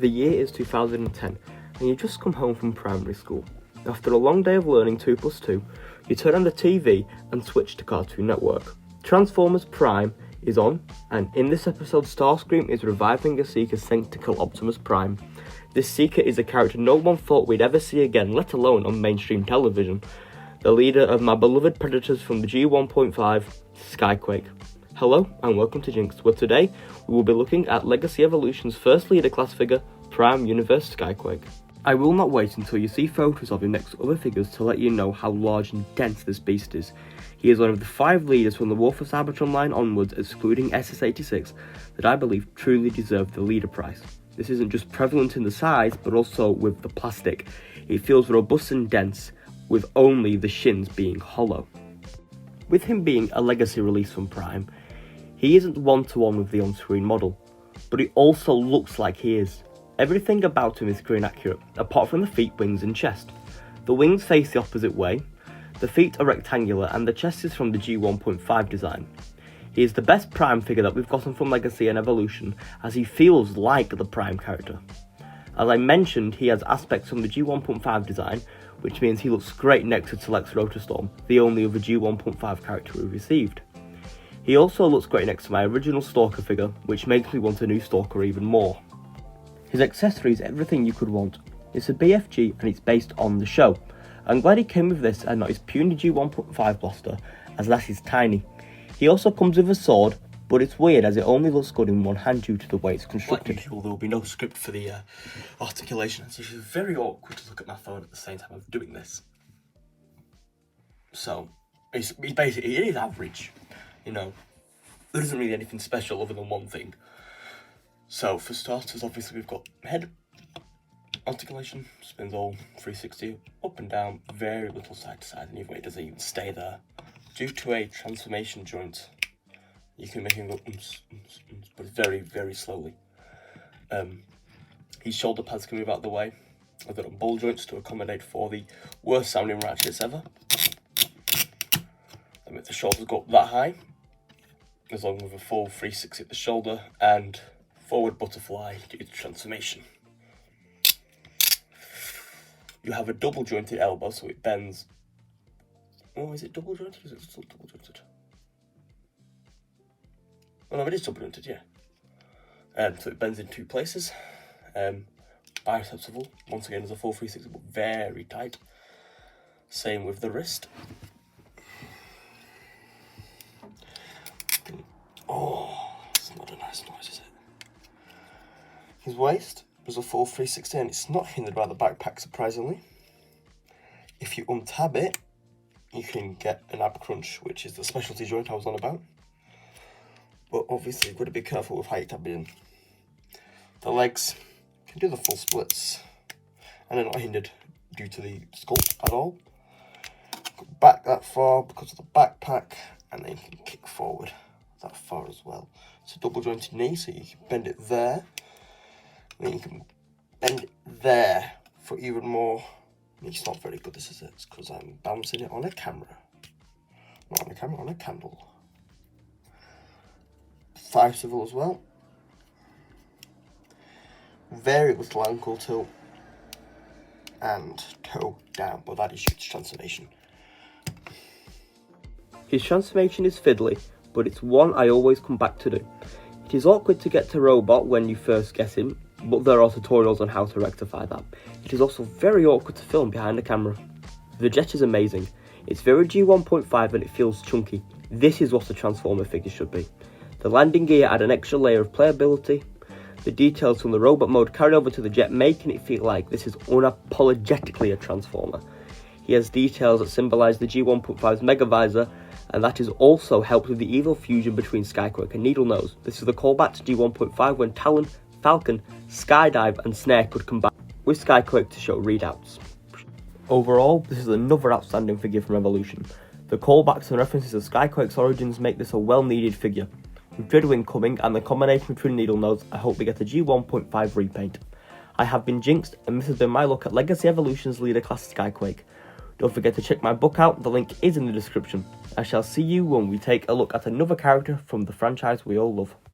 The year is 2010, and you've just come home from primary school. After a long day of learning 2 plus 2, you turn on the TV and switch to Cartoon Network. Transformers Prime is on, and in this episode, Starscream is reviving a Seeker sent to kill Optimus Prime. This Seeker is a character no one thought we'd ever see again, let alone on mainstream television. The leader of my beloved predators from the G1.5, Skyquake. Hello and welcome to Jinx, where today we will be looking at Legacy Evolution's first leader class figure, Prime Universe Skyquake. I will not wait until you see photos of him next to other figures to let you know how large and dense this beast is. He is one of the 5 leaders from the War for Cybertron line onwards, excluding SS-86, that I believe truly deserve the leader prize. This isn't just prevalent in the size, but also with the plastic. It feels robust and dense, with only the shins being hollow. With him being a legacy release from Prime, he isn't one-to-one with the on-screen model, but he also looks like he is. Everything about him is screen accurate, apart from the feet, wings and chest. The wings face the opposite way, the feet are rectangular and the chest is from the G1.5 design. He is the best Prime figure that we've gotten from Legacy and Evolution, as he feels like the Prime character. As I mentioned, he has aspects from the G1.5 design, which means he looks great next to Telex Rotorstorm, the only other G1.5 character we've received. He also looks great next to my original Stalker figure, which makes me want a new Stalker even more. His accessory is everything you could want. It's a BFG and it's based on the show. I'm glad he came with this and not his puny G1.5 blaster, as that is tiny. He also comes with a sword, but it's weird as it only looks good in one hand due to the way it's constructed. Like usual, there will be no script for the articulation. It's usually very awkward to look at my phone at the same time of doing this. So, it's basically, it is average. You know, there isn't really anything special other than one thing. So, for starters, obviously we've got head, articulation, spins all 360, up and down, very little side to side, and even it doesn't even stay there. Due to a transformation joint, you can make him go but very, very slowly. His shoulder pads can move out of the way. I've got ball joints to accommodate for the worst sounding ratchets ever. I make the shoulders go up that high, as long with a full 360 at the shoulder, and forward butterfly due to transformation. You have a double jointed elbow, so it bends. Oh, is it double jointed? Is it still double jointed? Oh no, it is double jointed, yeah. So it bends in 2 places. Biceps level, once again, is a full 360, but very tight. Same with the wrist. Oh, it's not a nice noise, is it? His waist is a full 360 and it's not hindered by the backpack, surprisingly. If you untab it, you can get an ab crunch, which is the specialty joint I was on about. But obviously, you've got to be careful with how you tab it in. The legs can do the full splits, and they're not hindered due to the sculpt at all. Go back that far because of the backpack, and then you can kick forward that far as well. It's a double jointed knee, so you can bend it there, and then you can bend it there for even more. It's not very good, this is it. It's because I'm bouncing it on a camera. Not on a camera, on a candle. Thigh swivel as well. Very little ankle tilt. And toe down, but that is due to transformation. His transformation is fiddly, but it's one I always come back to do. It is awkward to get to robot when you first get him, but there are tutorials on how to rectify that. It is also very awkward to film behind the camera. The jet is amazing. It's very G1.5 and it feels chunky. This is what a Transformer figure should be. The landing gear add an extra layer of playability. The details from the robot mode carry over to the jet, making it feel like this is unapologetically a Transformer. He has details that symbolise the G1.5's Mega Visor, and that is also helped with the evil fusion between Skyquake and Needle Nose. This is the callback to G1.5 when Talon, Falcon, Skydive and Snare could combine with Skyquake to show readouts. Overall, this is another outstanding figure from Evolution. The callbacks and references of Skyquake's origins make this a well-needed figure. With Dreadwing coming and the combination between Needle Nose, I hope we get a G1.5 repaint. I have been Jinxed, and this has been my look at Legacy Evolution's leader class Skyquake. Don't forget to check my book out, the link is in the description. I shall see you when we take a look at another character from the franchise we all love.